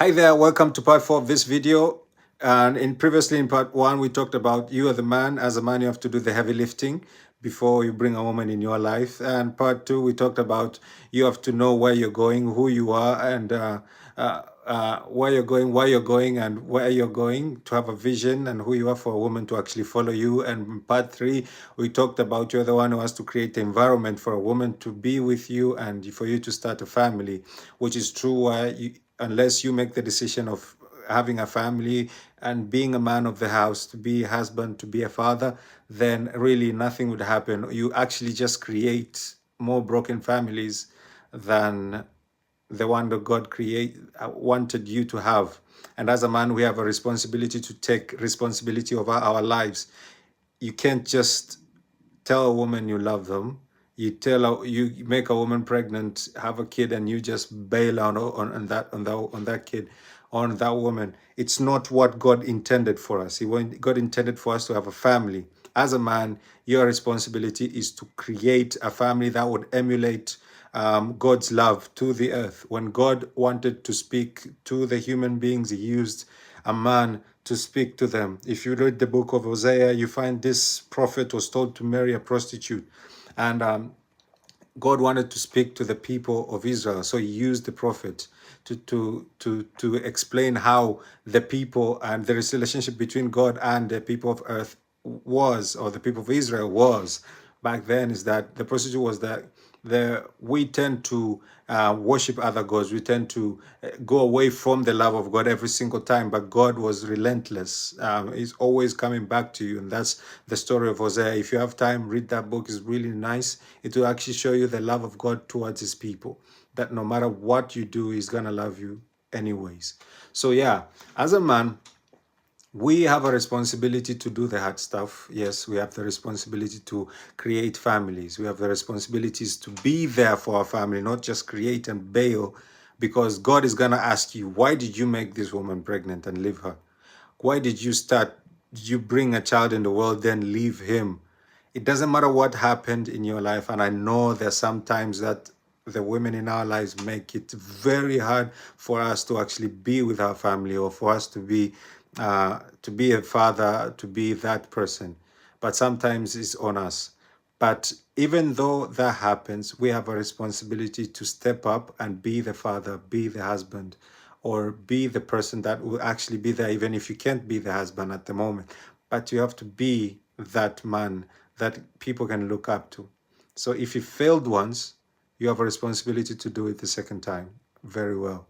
Hi there, welcome to part 4 of this video. And previously in part 1, we talked about you are the man. As a man, you have to do the heavy lifting before you bring a woman in your life. And part 2, we talked about you have to know where you're going, who you are, and where you're going, why you're going, and where you're going, to have a vision and who you are for a woman to actually follow you. And in part 3, we talked about you're the one who has to create the environment for a woman to be with you and for you to start a family, which is true why you, unless you make the decision of having a family and being a man of the house, to be a husband, to be a father, then really nothing would happen. You actually just create more broken families than the one that God wanted you to have. And as a man, we have a responsibility to take responsibility over our lives. You can't just tell a woman you love them. You make a woman pregnant, have a kid, and you just bail on that kid, on that woman. It's not what God intended for us. God intended for us to have a family. As a man, your responsibility is to create a family that would emulate God's love to the earth. When God wanted to speak to the human beings, He used a man to speak to them. If you read the book of Hosea, you find this prophet was told to marry a prostitute. And God wanted to speak to the people of Israel, so He used the prophet to explain how the people and the relationship between God and the people of earth was, or the people of Israel was back then. Is that the prostitute was that we tend to worship other gods. We tend to go away from the love of God every single time, but God was relentless. He's always coming back to you, and that's the story of Hosea. If you have time, read that book. It's really nice. It will actually show you the love of God towards His people, that no matter what you do, He's gonna love you anyways. So yeah, as a man, we have a responsibility to do the hard stuff. Yes, we have the responsibility to create families. We have the responsibilities to be there for our family, not just create and bail, because God is going to ask you, why did you make this woman pregnant and leave her? Why did you bring a child in the world, then leave him? It doesn't matter what happened in your life. And I know there's sometimes that the women in our lives make it very hard for us to actually be with our family, or for us to be a father, to be that person. But sometimes it's on us. But even though that happens, we have a responsibility to step up and be the father, be the husband, or be the person that will actually be there, even if you can't be the husband at the moment. But you have to be that man that people can look up to. So if you failed once, you have a responsibility to do it the second time very well.